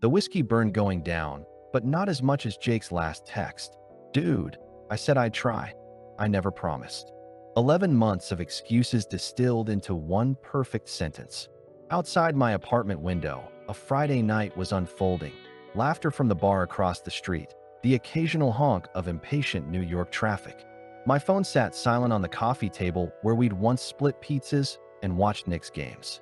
The whiskey burned going down, but not as much as Jake's last text. Dude, I said I'd try. I never promised. 11 months of excuses distilled into one perfect sentence. Outside my apartment window, a Friday night was unfolding. Laughter from the bar across the street, the occasional honk of impatient New York traffic. My phone sat silent on the coffee table where we'd once split pizzas and watched Knicks games.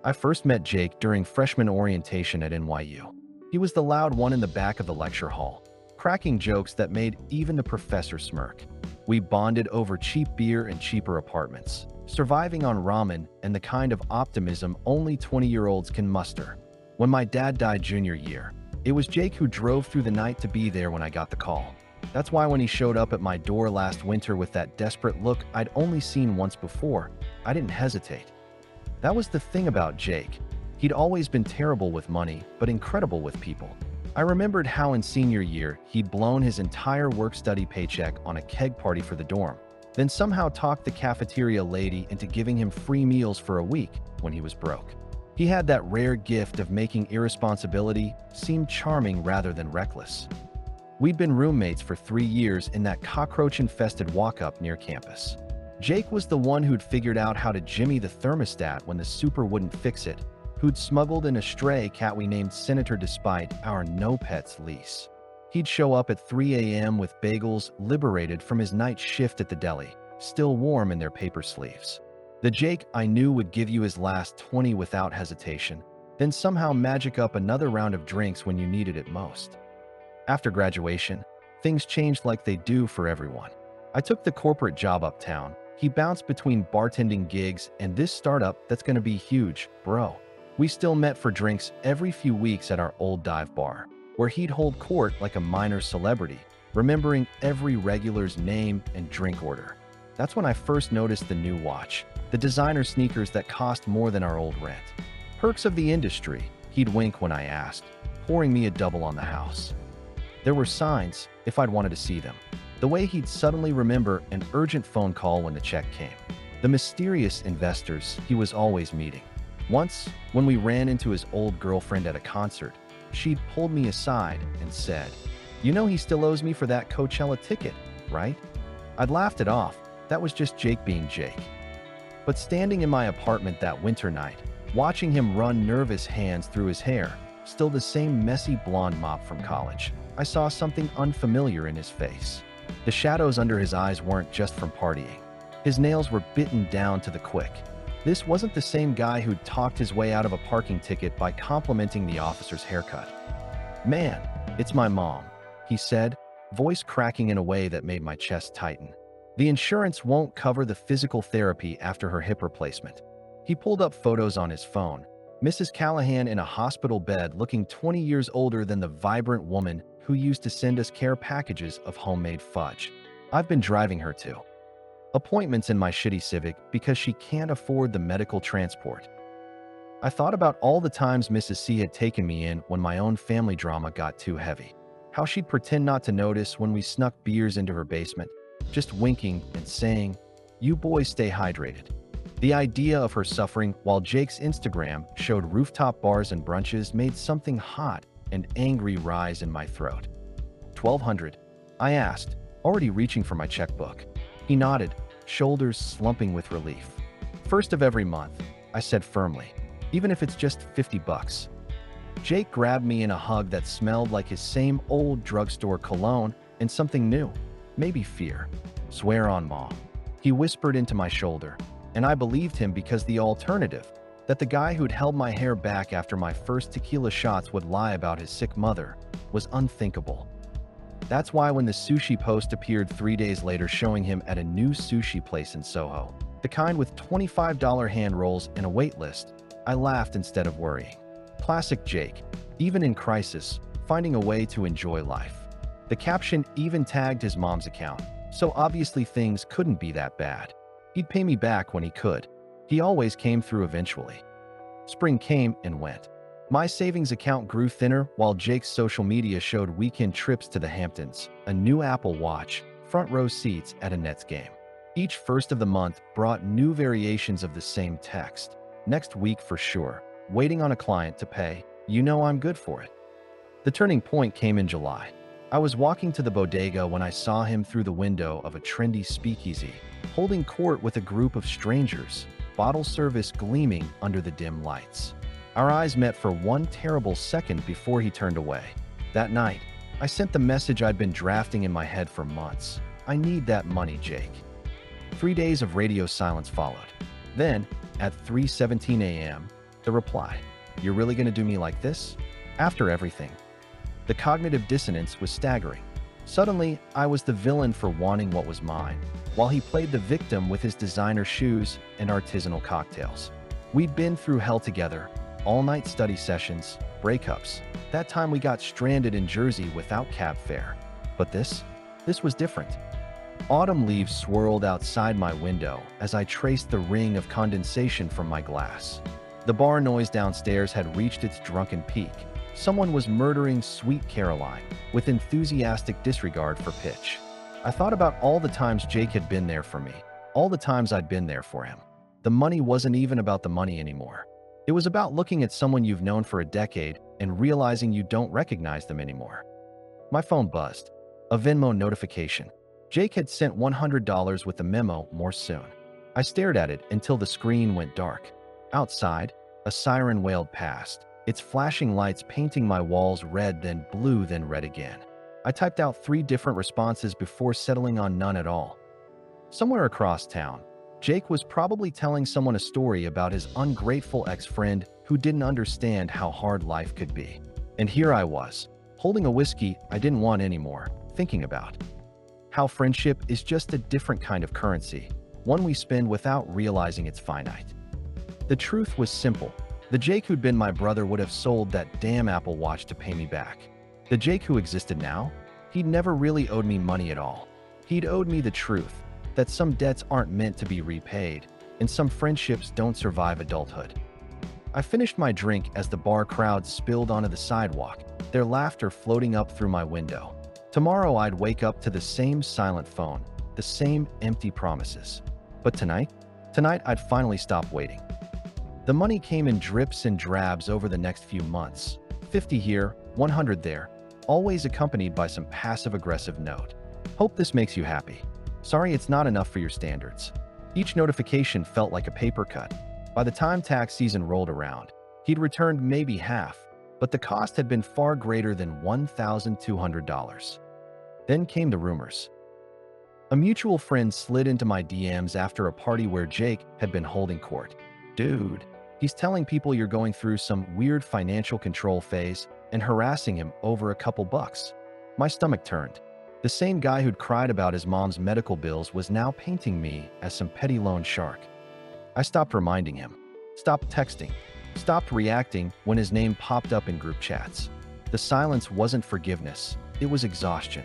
I first met Jake during freshman orientation at NYU. He was the loud one in the back of the lecture hall, cracking jokes that made even the professor smirk. We bonded over cheap beer and cheaper apartments, surviving on ramen and the kind of optimism only 20-year-olds can muster. When my dad died junior year, it was Jake who drove through the night to be there when I got the call. That's why when he showed up at my door last winter with that desperate look I'd only seen once before, I didn't hesitate. That was the thing about Jake. He'd always been terrible with money, but incredible with people. I remembered how in senior year, he'd blown his entire work-study paycheck on a keg party for the dorm, then somehow talked the cafeteria lady into giving him free meals for a week when he was broke. He had that rare gift of making irresponsibility seem charming rather than reckless. We'd been roommates for 3 years in that cockroach-infested walk-up near campus. Jake was the one who'd figured out how to jimmy the thermostat when the super wouldn't fix it, who'd smuggled in a stray cat we named Senator despite our no-pets lease. He'd show up at 3 a.m. with bagels liberated from his night shift at the deli, still warm in their paper sleeves. The Jake I knew would give you his last 20 without hesitation, then somehow magic up another round of drinks when you needed it most. After graduation, things changed like they do for everyone. I took the corporate job uptown. He bounced between bartending gigs and this startup that's gonna be huge, bro. We still met for drinks every few weeks at our old dive bar, where he'd hold court like a minor celebrity, remembering every regular's name and drink order. That's when I first noticed the new watch, the designer sneakers that cost more than our old rent. Perks of the industry, he'd wink when I asked, pouring me a double on the house. There were signs if I'd wanted to see them. The way he'd suddenly remember an urgent phone call when the check came. The mysterious investors he was always meeting. Once, when we ran into his old girlfriend at a concert, she'd pulled me aside and said, "You know he still owes me for that Coachella ticket, right?" I'd laughed it off. That was just Jake being Jake. But standing in my apartment that winter night, watching him run nervous hands through his hair, still the same messy blonde mop from college, I saw something unfamiliar in his face. The shadows under his eyes weren't just from partying. His nails were bitten down to the quick. This wasn't the same guy who'd talked his way out of a parking ticket by complimenting the officer's haircut. "Man, it's my mom," he said, voice cracking in a way that made my chest tighten. "The insurance won't cover the physical therapy after her hip replacement." He pulled up photos on his phone. Mrs. Callahan in a hospital bed looking 20 years older than the vibrant woman who used to send us care packages of homemade fudge. I've been driving her to appointments in my shitty Civic because she can't afford the medical transport. I thought about all the times Mrs. C had taken me in when my own family drama got too heavy. How she'd pretend not to notice when we snuck beers into her basement, just winking and saying, "You boys stay hydrated." The idea of her suffering while Jake's Instagram showed rooftop bars and brunches made something hot and angry rise in my throat. "$1,200? I asked, already reaching for my checkbook. He nodded, shoulders slumping with relief. "First of every month," I said firmly, "even if it's just $50. Jake grabbed me in a hug that smelled like his same old drugstore cologne and something new, maybe fear. "Swear on Mom," he whispered into my shoulder, and I believed him because the alternative, that the guy who'd held my hair back after my first tequila shots would lie about his sick mother, was unthinkable. That's why when the sushi post appeared 3 days later showing him at a new sushi place in Soho, the kind with $25 hand rolls and a wait list, I laughed instead of worrying. Classic Jake, even in crisis, finding a way to enjoy life. The caption even tagged his mom's account, so obviously things couldn't be that bad. He'd pay me back when he could. He always came through eventually. Spring came and went. My savings account grew thinner while Jake's social media showed weekend trips to the Hamptons, a new Apple Watch, front row seats at a Nets game. Each first of the month brought new variations of the same text. "Next week for sure. Waiting on a client to pay. You know I'm good for it." The turning point came in July. I was walking to the bodega when I saw him through the window of a trendy speakeasy, holding court with a group of strangers, bottle service gleaming under the dim lights. Our eyes met for one terrible second before he turned away. That night, I sent the message I'd been drafting in my head for months. I need that money, Jake. 3 days of radio silence followed. Then, at 3:17 a.m., the reply, "You're really gonna do me like this? After everything?" The cognitive dissonance was staggering. Suddenly, I was the villain for wanting what was mine, while he played the victim with his designer shoes and artisanal cocktails. We'd been through hell together, all-night study sessions, breakups. That time we got stranded in Jersey without cab fare. But this was different. Autumn leaves swirled outside my window as I traced the ring of condensation from my glass. The bar noise downstairs had reached its drunken peak. Someone was murdering Sweet Caroline with enthusiastic disregard for pitch. I thought about all the times Jake had been there for me, all the times I'd been there for him. The money wasn't even about the money anymore. It was about looking at someone you've known for a decade and realizing you don't recognize them anymore. My phone buzzed. A Venmo notification. Jake had sent $100 with the memo, "More soon." I stared at it until the screen went dark. Outside, a siren wailed past, its flashing lights painting my walls red, then blue, then red again. I typed out 3 different responses before settling on none at all. Somewhere across town, Jake was probably telling someone a story about his ungrateful ex-friend who didn't understand how hard life could be. And here I was, holding a whiskey I didn't want anymore, thinking about how friendship is just a different kind of currency, one we spend without realizing it's finite. The truth was simple. The Jake who'd been my brother would have sold that damn Apple Watch to pay me back. The Jake who existed now, he'd never really owed me money at all. He'd owed me the truth that some debts aren't meant to be repaid, and some friendships don't survive adulthood. I finished my drink as the bar crowd spilled onto the sidewalk, their laughter floating up through my window. Tomorrow I'd wake up to the same silent phone, the same empty promises. But tonight I'd finally stop waiting. The money came in drips and drabs over the next few months. 50 here, 100 there, always accompanied by some passive-aggressive note. "Hope this makes you happy. Sorry it's not enough for your standards." Each notification felt like a paper cut. By the time tax season rolled around, he'd returned maybe half, but the cost had been far greater than $1,200. Then came the rumors. A mutual friend slid into my DMs after a party where Jake had been holding court. "Dude, he's telling people you're going through some weird financial control phase and harassing him over a couple bucks." My stomach turned. The same guy who'd cried about his mom's medical bills was now painting me as some petty loan shark. I stopped reminding him, stopped texting, stopped reacting when his name popped up in group chats. The silence wasn't forgiveness, it was exhaustion.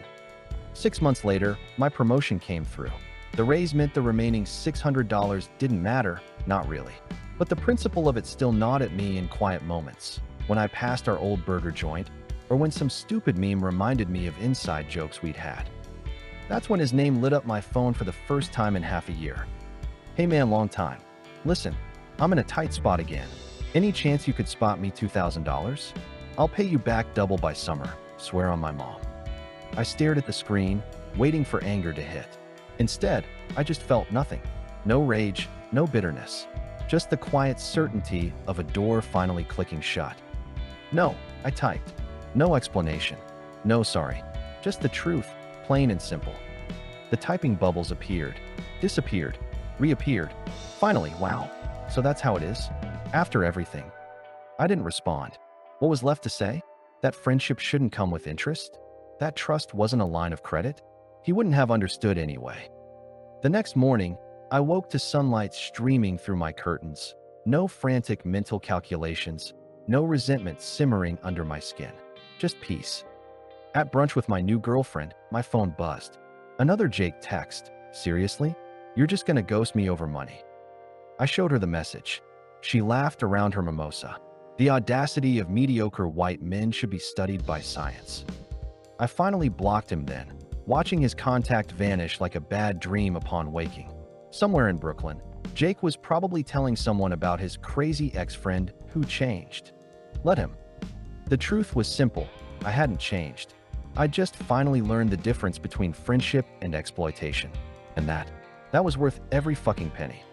6 months later, my promotion came through. The raise meant the remaining $600 didn't matter, not really. But the principle of it still gnawed at me in quiet moments, when I passed our old burger joint, or when some stupid meme reminded me of inside jokes we'd had. That's when his name lit up my phone for the first time in half a year. "Hey man, long time. Listen, I'm in a tight spot again. Any chance you could spot me $2,000? I'll pay you back double by summer, swear on my mom." I stared at the screen, waiting for anger to hit. Instead, I just felt nothing. No rage, no bitterness. Just the quiet certainty of a door finally clicking shut. "No," I typed. No explanation. No sorry. Just the truth, plain and simple. The typing bubbles appeared, disappeared, reappeared. Finally, wow. So that's how it is? After everything. I didn't respond. What was left to say? That friendship shouldn't come with interest? That trust wasn't a line of credit? He wouldn't have understood anyway. The next morning, I woke to sunlight streaming through my curtains. No frantic mental calculations, no resentment simmering under my skin. Just peace. At brunch with my new girlfriend, my phone buzzed. Another Jake text. "Seriously? You're just gonna ghost me over money?" I showed her the message. She laughed around her mimosa. The audacity of mediocre white men should be studied by science. I finally blocked him then, watching his contact vanish like a bad dream upon waking. Somewhere in Brooklyn, Jake was probably telling someone about his crazy ex-friend who changed. Let him. The truth was simple. I hadn't changed. I just finally learned the difference between friendship and exploitation. And that was worth every fucking penny.